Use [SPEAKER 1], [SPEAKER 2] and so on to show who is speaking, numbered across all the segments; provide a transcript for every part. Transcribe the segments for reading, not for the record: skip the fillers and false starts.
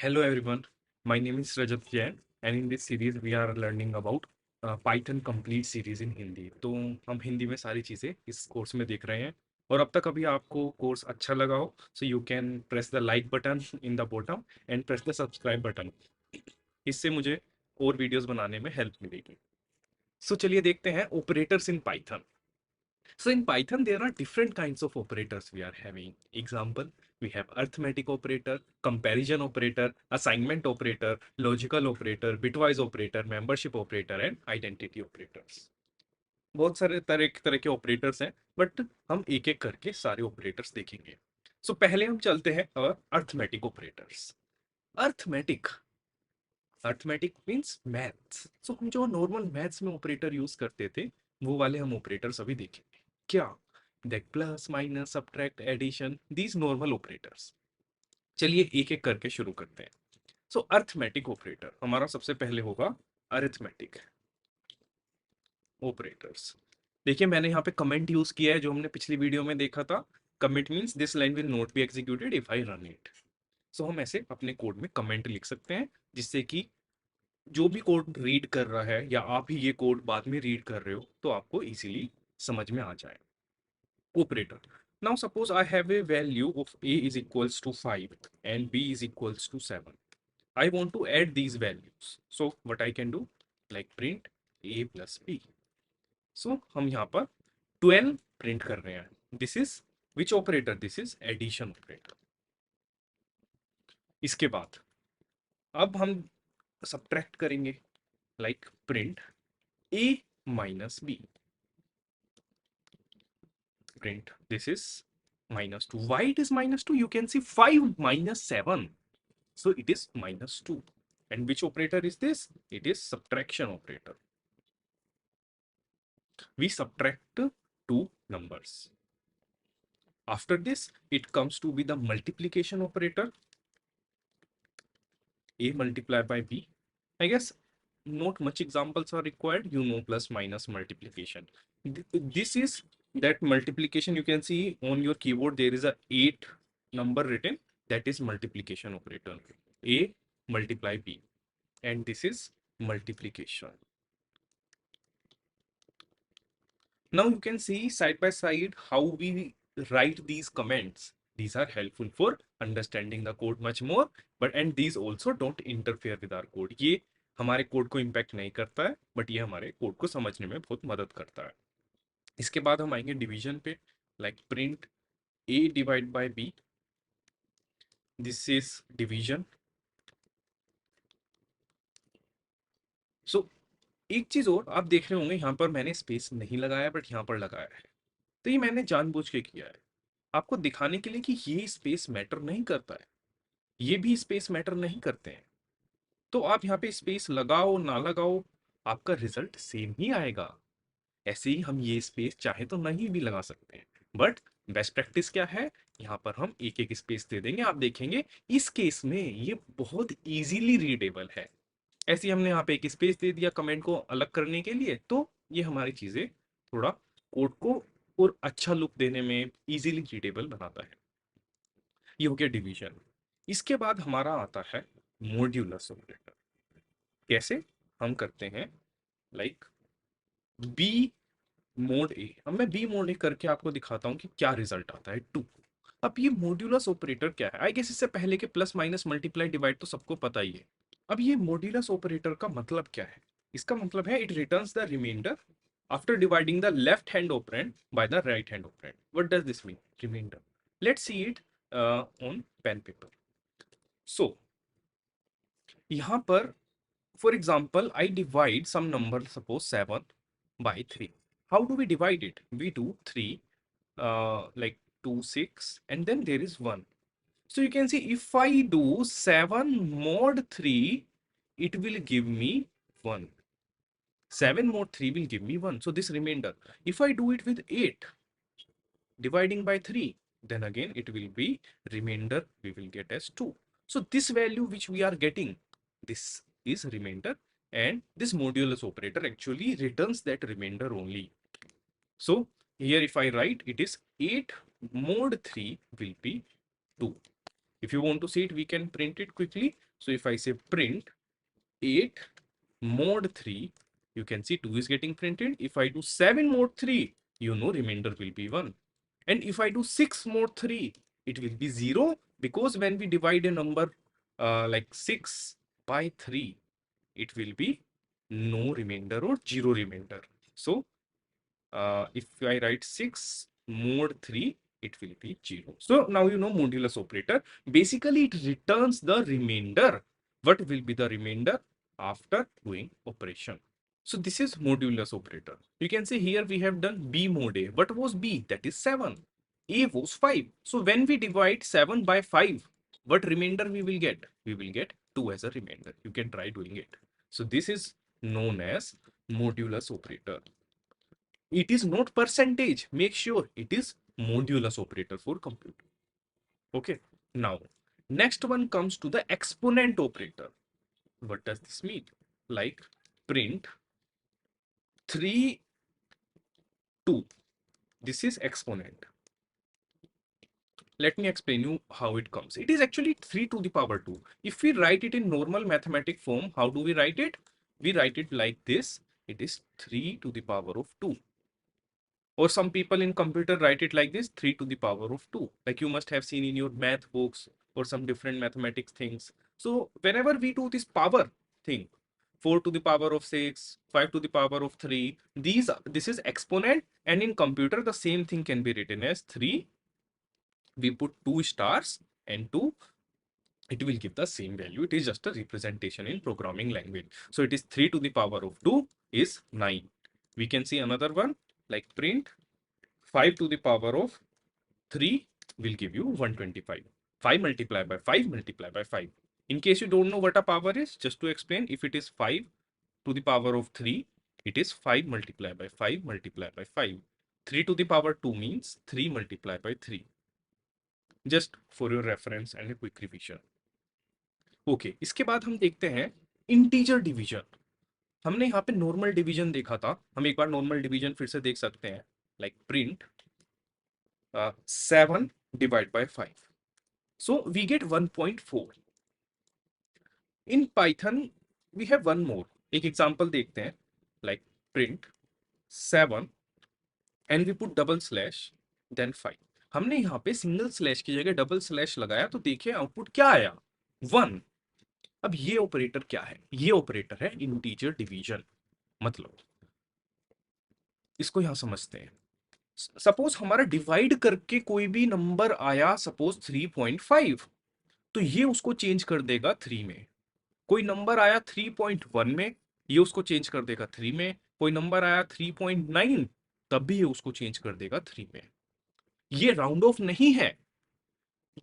[SPEAKER 1] Hello everyone, my name is Rajat Jain and in this series we are learning about Python complete series in Hindi. तो हम हिंदी में सारी चीज़ें इस course में देख रहे हैं और अब तक अभी आपको कोर्स अच्छा लगा हो so you can press the like button in the bottom and press the subscribe button. इससे मुझे और वीडियोस बनाने में हेल्प मिलेगी। सो चलिए देखते हैं operators in Python. So in Python, there are different kinds of operators we are having. Example, we have arithmetic operator, comparison operator, assignment operator, logical operator, bitwise operator, membership operator and identity operators. बहुत सारे तरह तरह के operators हैं but हम एक एक करके सारे ऑपरेटर्स देखेंगे। सो पहले हम चलते हैं arithmetic operators. Arithmetic arithmetic means maths. So हम जो नॉर्मल मैथ्स में ऑपरेटर यूज करते थे वो वाले हम ऑपरेटर्स अभी देखेंगे। क्या? देख plus minus subtract addition these normal operators. चलिए एक एक करके शुरू करते हैं। सो अर्थमेटिक ऑपरेटर हमारा सबसे पहले होगा अरिथमेटिक ऑपरेटर्स। देखिए मैंने यहाँ पे कमेंट यूज किया है जो हमने पिछली वीडियो में देखा था। Comment means this line will not be executed if I run it. So हम ऐसे अपने कोड में कमेंट लिख सकते हैं जिससे कि जो भी कोड रीड कर रहा है या आप ही ये कोड बाद में रीड कर रहे हो तो आपको इजीली समझ में आ जाए। Operator, now suppose I have a value of a is equals to 5 and b is equals to 7. I want to add these values, so what I can do, like print a plus b. So हम यहाँ पर 12 print कर रहे हैं। This is which operator? This is addition operator. इसके बाद अब हम सब्ट्रैक्ट करेंगे, like print a minus b. Print this is minus 2. Why it is minus 2? You can see 5 minus 7. So it is minus 2. And which operator is this? It is subtraction operator. We subtract two numbers. After this, it comes to be the multiplication operator. A multiplied by B. I guess not much examples are required. You know plus minus multiplication. This is that multiplication. You can see on your keyboard there is a 8 number written. That is multiplication operator. A multiply B. And this is multiplication. Now you can see side by side how we write these comments. These are helpful for understanding the code much more, but and these also don't interfere with our code. ये हमारे code को impact नहीं करता है but ये हमारे code को समझने में बहुत मदद करता है। इसके बाद हम आएंगे डिवीजन पे, like print a divide by b। This is division. So एक चीज और आप देख रहे होंगे यहाँ पर मैंने स्पेस नहीं लगाया बट यहाँ पर लगाया है। तो ये मैंने जानबूझ के किया है आपको दिखाने के लिए कि ये स्पेस मैटर नहीं करता है, ये भी स्पेस मैटर नहीं करते हैं। तो आप यहाँ पे स्पेस लगाओ ना लगाओ आपका रिजल्ट सेम ही आएगा। ऐसे ही हम ये स्पेस चाहे तो नहीं भी लगा सकते हैं बट बेस्ट प्रैक्टिस क्या है, यहाँ पर हम एक एक स्पेस दे देंगे। आप देखेंगे इस केस में ये बहुत इजीली रीडेबल है। ऐसे ही हमने यहाँ पे एक स्पेस दे दिया कमेंट को अलग करने के लिए, तो ये हमारी चीजें थोड़ा कोड को और अच्छा लुक देने में इजीली रीडेबल बनाता है। ये हो गया डिवीजन। इसके बाद हमारा आता है मॉड्यूलस ऑपरेटर। कैसे हम करते हैं, लाइक बी मोड ए। अब मैं बी मोड ए करके आपको दिखाता हूँ कि क्या रिजल्ट आता है, 2। अब ये मॉड्यूलस ऑपरेटर क्या है? आई गेस इससे पहले के प्लस माइनस मल्टीप्लाई डिवाइड तो सबको पता ही है। अब ये मॉड्यूलस ऑपरेटर का मतलब क्या है? इसका मतलब है it returns the remainder after dividing the left hand operand by the right hand operand. What does this mean? Remainder. Let's see it on pen paper. So यहाँ पर for example I divide some number, suppose 7 by 3. How do we divide it? We do 3 like 2 6 and then there is 1. So you can see if I do 7 mod 3 it will give me 1. 7 mod 3 will give me 1. So this remainder, if I do it with 8 dividing by 3, then again it will be remainder we will get as 2. So this value which we are getting, this is remainder, and this modulus operator actually returns that remainder only. So here if I write, it is 8 mod 3 will be 2. If you want to see it, we can print it quickly. So if I say print 8 mod 3, you can see 2 is getting printed. If I do 7 mod 3, you know remainder will be 1. And if I do 6 mod 3, it will be 0, because when we divide a number like 6 by 3, it will be no remainder or 0 remainder. So if I write 6 mod 3, it will be 0. So now you know modulus operator. Basically, it returns the remainder. What will be the remainder after doing operation? So this is modulus operator. You can see here we have done B mod A. What was B? That is 7. A was 5. So when we divide 7 by 5, what remainder we will get? We will get 2 as a remainder. You can try doing it. So this is known as modulus operator. It is not percentage. Make sure it is modulus operator for computer. Okay. Now, next one comes to the exponent operator. What does this mean? Like print 3, 2. This is exponent. Let me explain you how it comes. It is actually 3 to the power 2. If we write it in normal mathematic form, how do we write it? We write it like this. It is 3 to the power of 2. Or some people in computer write it like this, 3 to the power of 2. Like you must have seen in your math books or some different mathematics things. So whenever we do this power thing, 4 to the power of 6, 5 to the power of 3, this is exponent, and in computer the same thing can be written as 3. We put 2 stars and 2, it will give the same value. It is just a representation in programming language. So it is 3 to the power of 2 is 9. We can see another one like print 5 to the power of 3 will give you 125. 5 multiplied by 5 multiplied by 5. In case you don't know what a power is, just to explain, if it is 5 to the power of 3, it is 5 multiplied by 5 multiplied by 5. 3 to the power 2 means 3 multiplied by 3. Just for your reference and a quick revision. Okay, इसके बाद हम देखते हैं integer division. हमने यहाँ पे normal division देखा था, हम एक बार नॉर्मल डिवीजन फिर से देख सकते हैं. Like print 7 divided by 5. So we get 1.4. In Python, we have one more. एक example देखते हैं. Like print 7 and we put double slash then 5. हमने यहाँ पे सिंगल स्लैश की जगह डबल स्लैश लगाया तो देखिए आउटपुट क्या आया, 1. अब ये ऑपरेटर क्या है? ये ऑपरेटर है इंटीजर डिवीजन. मतलब इसको यहां समझते हैं. सपोज हमारा डिवाइड करके कोई भी नंबर आया, सपोज 3.5, तो ये उसको चेंज कर देगा 3 में. कोई नंबर आया 3.1 में, ये उसको चेंज कर देगा 3 में. कोई नंबर आया 3.9, तब भी ये उसको चेंज कर देगा 3 में. ये राउंड ऑफ नहीं है.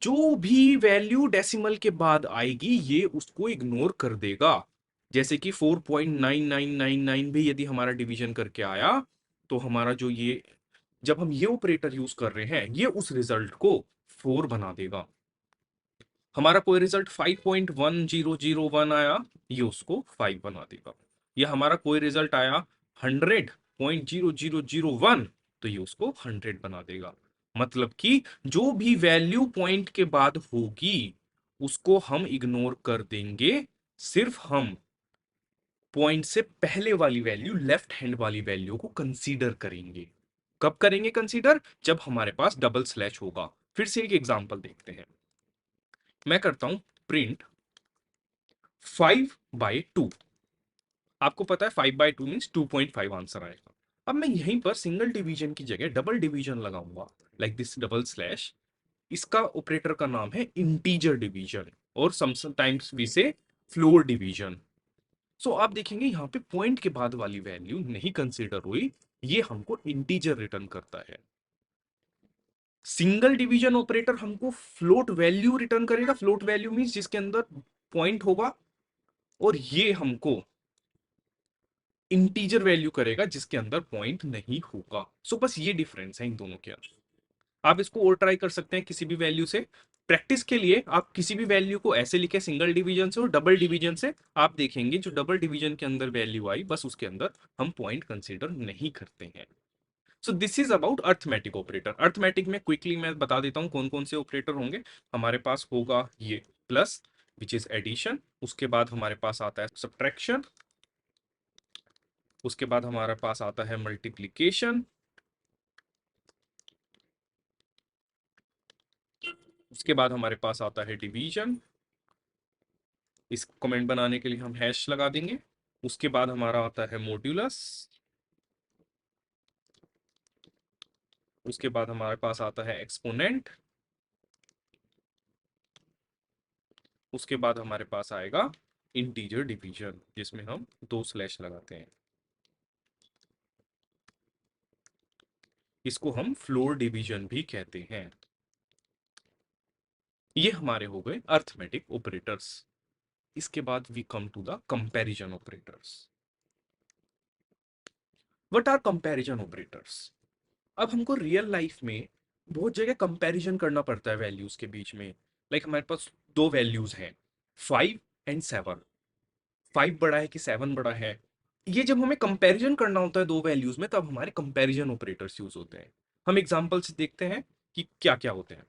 [SPEAKER 1] जो भी वैल्यू डेसिमल के बाद आएगी ये उसको इग्नोर कर देगा. जैसे कि 4.9999 भी यदि हमारा डिवीजन करके आया तो हमारा जो ये, जब हम ये ऑपरेटर यूज कर रहे हैं, ये उस रिजल्ट को 4 बना देगा. हमारा कोई रिजल्ट 5.1001 आया, ये उसको 5 बना देगा. ये हमारा कोई रिजल्ट आया 100.0001, तो ये उसको 100 बना देगा. मतलब कि जो भी वैल्यू पॉइंट के बाद होगी उसको हम इग्नोर कर देंगे. सिर्फ हम पॉइंट से पहले वाली वैल्यू, लेफ्ट हैंड वाली वैल्यू को कंसीडर करेंगे. कब करेंगे कंसीडर? जब हमारे पास डबल स्लैश होगा. फिर से एक एग्जांपल देखते हैं. मैं करता हूं प्रिंट 5/2. आपको पता है 5/2 मीन्स 2.5 आंसर आएगा. अब मैं यहीं पर सिंगल डिवीजन की जगह डबल डिवीजन लगाऊंगा, लाइक दिस डबल स्लैश. इसका ऑपरेटर का नाम है इंटीजर डिवीजन, और समटाइम्स वी से फ्लोर डिवीजन. सो आप देखेंगे यहाँ पे पॉइंट के बाद वाली वैल्यू नहीं कंसीडर हुई, ये हमको इंटीजर रिटर्न करता है. सिंगल डिवीजन ऑपरेटर हमको फ्लोट वैल्यू रिटर्न करेगा. फ्लोट वैल्यू मींस जिसके अंदर पॉइंट होगा, और ये हमको इंटीजर वैल्यू करेगा जिसके अंदर पॉइंट नहीं होगा. सो बस ये डिफरेंस है इन दोनों के अंदर. आप इसको और ट्राई कर सकते हैं किसी भी वैल्यू से. प्रैक्टिस के लिए आप किसी भी वैल्यू को ऐसे लिखे सिंगल डिवीजन से और डबल डिवीजन से. आप देखेंगे जो डबल डिवीजन के अंदर वैल्यू आई, बस उसके अंदर हम पॉइंट कंसीडर नहीं करते हैं. सो this is about arithmetic operator. Arithmetic में क्विकली मैं बता देता हूं कौन कौन से ऑपरेटर होंगे. हमारे पास होगा ये प्लस, विच इज एडिशन। उसके बाद हमारे पास आता है सब्ट्रैक्शन। उसके बाद हमारे पास आता है मल्टीप्लिकेशन। उसके बाद हमारे पास आता है डिवीजन। इस कमेंट बनाने के लिए हम हैश लगा देंगे। उसके बाद हमारा आता है मॉड्यूलस। उसके बाद हमारे पास आता है एक्सपोनेंट। उसके बाद हमारे पास आएगा इंटीजर डिवीजन, जिसमें हम 2 स्लैश लगाते हैं। इसको हम फ्लोर डिवीजन भी कहते हैं। ये हमारे हो गए अर्थमेटिक ऑपरेटर्स। इसके बाद we come to the comparison operators. What are comparison operators? अब हमको रियल लाइफ में बहुत जगह कंपैरिजन करना पड़ता है वैल्यूज के बीच में। हमारे पास 2 वैल्यूज हैं, 5 एंड 7। 5 बड़ा है कि 7 बड़ा है, ये जब हमें कंपैरिजन करना होता है 2 वैल्यूज में, तब हमारे कंपैरिजन ऑपरेटर्स यूज होते हैं। हम एग्जांपल से देखते हैं कि क्या क्या होते हैं।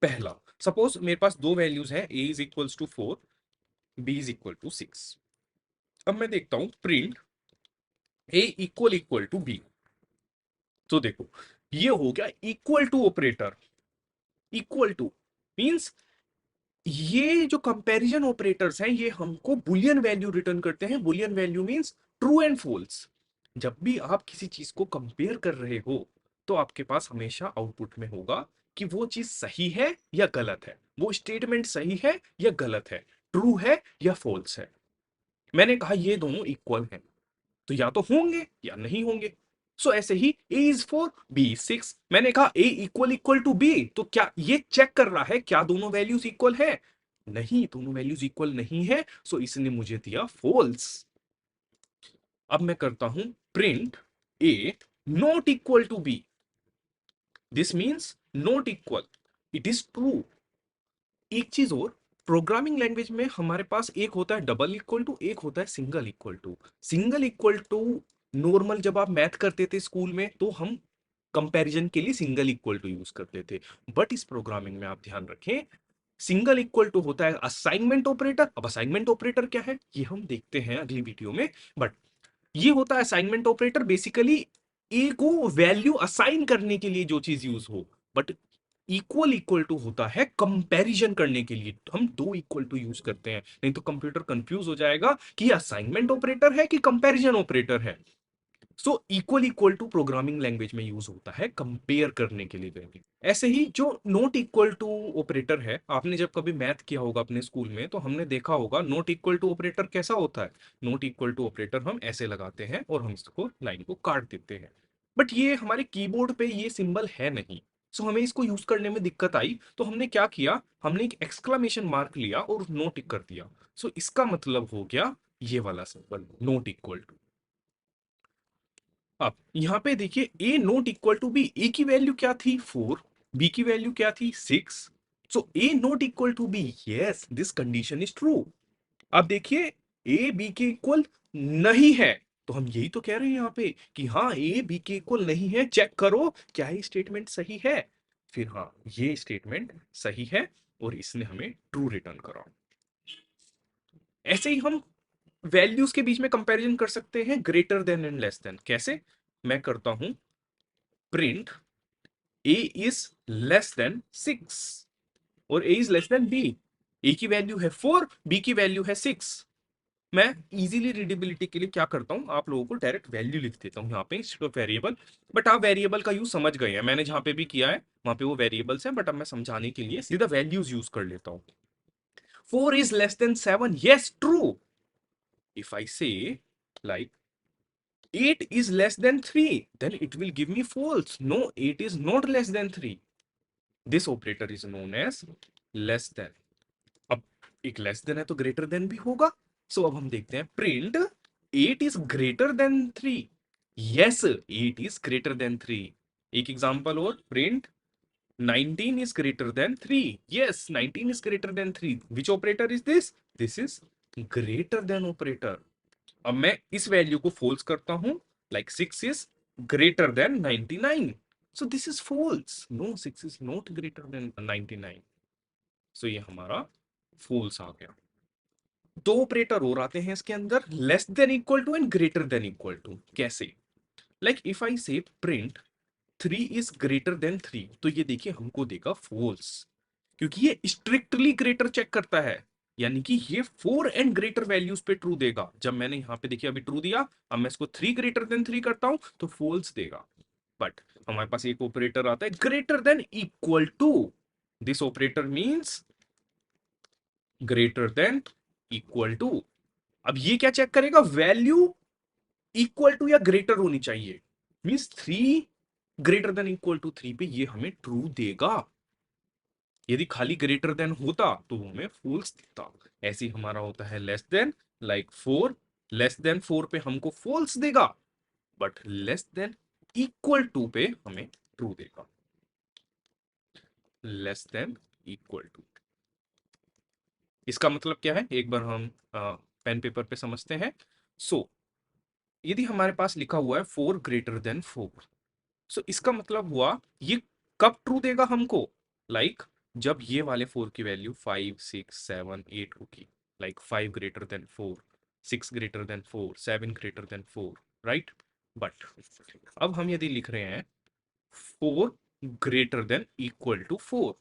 [SPEAKER 1] पहला, सपोज मेरे पास 2 वैल्यूज हैं, a is equals to 4, b is equal to 6। अब मैं देखता हूं print a equal equal to b। तो देखो, ये हो गया equal to operator. Equal to means ये जो कंपैरिजन ऑपरेटर्स हैं, ये हमको बुलियन वैल्यू रिटर्न करते हैं। Boolean value means true and false. जब भी आप किसी चीज को कंपेयर कर रहे हो, तो आपके पास हमेशा आउटपुट में होगा कि वो चीज सही है या गलत है, वो स्टेटमेंट सही है या गलत है, ट्रू है या फॉल्स है। मैंने कहा ये दोनों इक्वल हैं, तो या तो होंगे या नहीं होंगे। सो ऐसे ही a इज 4, b इज 6। मैंने कहा a equal equal to b, तो क्या ये चेक कर रहा है क्या दोनों वैल्यूज इक्वल है? नहीं, दोनों वैल्यूज इक्वल नहीं है, सो इसने मुझे दिया फॉल्स। अब मैं करता हूं print a not equal to b। This means not equal, it is true. एक चीज और, प्रोग्रामिंग लैंग्वेज में हमारे पास एक होता है डबल इक्वल टू, एक होता है single equal to. Single equal to normal जब आप मैथ करते थे स्कूल में, तो हम कंपैरिजन के लिए सिंगल इक्वल टू यूज करते थे। बट इस प्रोग्रामिंग में आप ध्यान रखें, सिंगल इक्वल टू होता है असाइनमेंट ऑपरेटर। अब असाइनमेंट ऑपरेटर क्या है, ये हम देखते हैं अगली वीडियो में। बट ये होता है असाइनमेंट ऑपरेटर, बेसिकली ए को वैल्यू असाइन करने के लिए जो चीज यूज हो। बट इक्वल इक्वल टू होता है कंपैरिजन करने के लिए, तो हम 2 इक्वल टू यूज करते हैं, नहीं तो कंप्यूटर कंफ्यूज हो जाएगा कि ये असाइनमेंट ऑपरेटर है कि कंपैरिजन ऑपरेटर है। So equal equal to programming language में यूज होता है कंपेयर करने के लिए वैल्यू। ऐसे ही जो नॉट इक्वल टू ऑपरेटर है, आपने जब कभी मैथ किया होगा अपने स्कूल में, तो हमने देखा होगा नॉट इक्वल टू ऑपरेटर कैसा होता है। नॉट इक्वल टू ऑपरेटर हम ऐसे लगाते हैं और हम इसको लाइन को काट देते हैं। बट ये हमारे कीबोर्ड पे ये सिंबल है नहीं, सो हमें इसको यूज करने में दिक्कत आई, तो हमने क्या किया, हमने एक एक्सक्लेमेशन मार्क लिया और नोट कर दिया। सो इसका मतलब हो गया ये वाला सिंबल नॉट इक्वल टू। अब यहाँ पे देखिए, ए नॉट इक्वल टू बी, ए की वैल्यू क्या थी 4, बी की वैल्यू क्या थी 6। So A not equal to B, yes this condition is true. अब देखिए, ए बी के इक्वल नहीं है, तो हम यही तो कह रहे हैं यहाँ पे कि हाँ ए बी के इक्वल नहीं है, चेक करो क्या ये स्टेटमेंट सही है। फिर हाँ, ये स्टेटमेंट सही है और इसने हमें ट्रू रिटर्न करा। ऐसे ही हम वैल्यूज के बीच में कंपैरिजन कर सकते हैं greater than and less than. कैसे? मैं करता हूं print a is less than 6 और a is less than b। a की वैल्यू है 4, b की वैल्यू है 6। मैं इजीली रीडेबिलिटी के लिए क्या करता हूं, आप लोगों को डायरेक्ट वैल्यू लिख देता हूं यहाँ पे इंस्टेड ऑफ वेरिएबल। बट आप वेरिएबल का यूज समझ गए हैं, मैंने जहां पे भी किया है वहां पे वो वेरिएबल्स हैं, बट अब मैं समझाने के लिए सीधा वैल्यूज यूज कर लेता हूं। 4 is less than 7, yes true। If I say like 8 is less than 3, then it will give me false. No, 8 is not less than 3. This operator is known as less than। अब एक less than है तो greater than भी होगा। सो अब हम देखते हैं print 8 is greater than 3। yes 8 is greater than 3। एक एग्जांपल और, print 19 is greater than 3। yes 19 is greater than 3। which operator is this? This is greater than operator। अब मैं इस वैल्यू को फॉल्स करता हूं, like 6 is greater than 99। So this is false, no 6 is not greater than 99। So ये हमारा false आ गया। दो ऑपरेटर और आते हैं इसके अंदर, less than equal to and greater than equal to. कैसे? Like if I say print 3 is greater then 3, तो ये देखिए हमको देगा फॉल्स, क्योंकि ये स्ट्रिक्टली ग्रेटर चेक करता है, यानी कि ये 4 एंड ग्रेटर वैल्यूज पे ट्रू देगा। जब मैंने यहाँ पे देखिए अभी ट्रू दिया, अब मैं इसको 3 ग्रेटर देन 3 करता हूं तो फॉल्स देगा। बट हमारे पास एक ऑपरेटर आता है greater than equal to, this operator means greater than equal to. अब ये क्या चेक करेगा? वैल्यू इक्वल टू या ग्रेटर होनी चाहिए, means 3 greater than equal to 3 पे ये हमें ट्रू देगा। यदि खाली ग्रेटर देन होता तो वो हमें फॉल्स देता। ऐसे ही हमारा होता है less than, like 4, less than 4 पे हमको फॉल्स देगा, but less than equal to पे हमें ट्रू देगा। लेस देन इक्वल टू, इसका मतलब क्या है एक बार हम पेन पेपर पे समझते हैं। सो यदि हमारे पास लिखा हुआ है 4 ग्रेटर देन 4, सो इसका मतलब हुआ ये कब ट्रू देगा हमको? लाइक जब ये वाले 4 की वैल्यू 5 6 7 8 होगी, like 5 greater than 4, 6 greater than 4, 7 greater than 4, right? But अब हम यदि लिख रहे हैं 4 ग्रेटर देन इक्वल टू 4,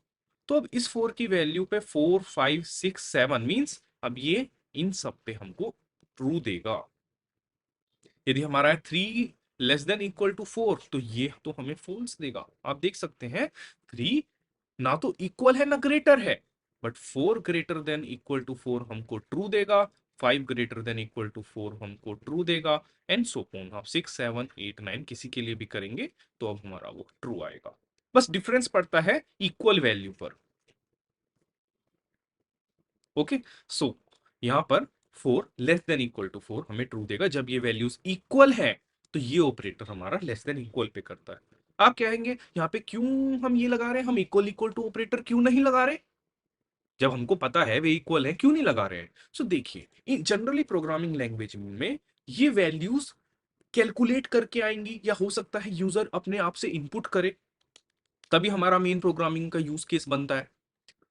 [SPEAKER 1] तो अब इस 4 की वैल्यू पे 4 5 6 7 मींस अब ये इन सब पे हमको ट्रू देगा। यदि हमारा है 3 लेस देन इक्वल टू 4, तो ये तो हमें फॉल्स देगा। आप देख सकते हैं 3 ना तो इक्वल है ना ग्रेटर है, but 4 greater than equal to 4 हमको ट्रू देगा, 5 ग्रेटर देन इक्वल टू 4 हमको ट्रू देगा, एंड सो ऑन। आप 6 7 8 9 किसी के लिए भी करेंगे तो अब हमारा वो ट्रू आएगा। बस डिफरेंस पड़ता है इक्वल वैल्यू पर। ओके, सो यहां पर 4 लेस देन इक्वल टू 4 हमें ट्रू देगा जब ये वैल्यूज इक्वल है, तो ये ऑपरेटर हमारा लेस देन इक्वल पे करता है। आप कहेंगे यहाँ पे क्यों हम ये लगा रहे हैं, हम इक्वल इक्वल टू ऑपरेटर क्यों नहीं लगा रहे? जब हमको पता है वे इक्वल है, क्यों नहीं लगा रहे हैं? सो देखिए जनरली प्रोग्रामिंग लैंग्वेज में ये वैल्यूज कैलकुलेट करके आएंगी, या हो सकता है यूजर अपने आप से इनपुट करे, तभी हमारा मेन प्रोग्रामिंग का यूज केस बनता है।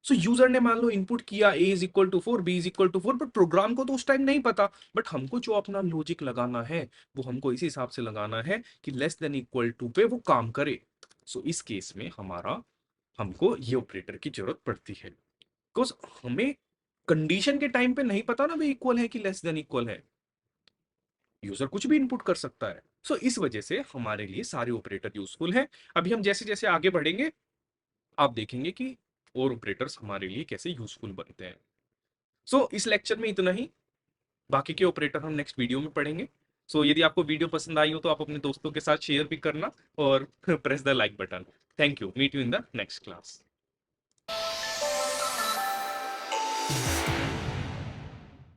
[SPEAKER 1] सो यूजर ने मान लो इनपुट किया a is equal to 4, b is equal to 4, but program को तो उस टाइम नहीं पता। बट हमको जो अपना लॉजिक लगाना है वो हमको इसी हिसाब से लगाना है कि लेस देन इक्वल टू पे वो काम करे। सो इस केस में हमारा हमको ये ऑपरेटर की जरूरत पड़ती है, बिकॉज हमें कंडीशन के टाइम पे नहीं पता ना वे इक्वल है कि लेस देन इक्वल है, यूजर कुछ भी इनपुट कर सकता है। सो इस वजह से हमारे लिए सारे ऑपरेटर यूजफुल हैं। अभी हम जैसे जैसे आगे बढ़ेंगे आप देखेंगे कि और ऑपरेटर्स हमारे लिए कैसे यूजफुल बनते हैं। इस लेक्चर में इतना ही, बाकी के ऑपरेटर हम नेक्स्ट वीडियो में पढ़ेंगे। यदि आपको वीडियो पसंद आई हो तो आप अपने दोस्तों के साथ शेयर भी करना और press the like button. Thank you, meet you in the next class.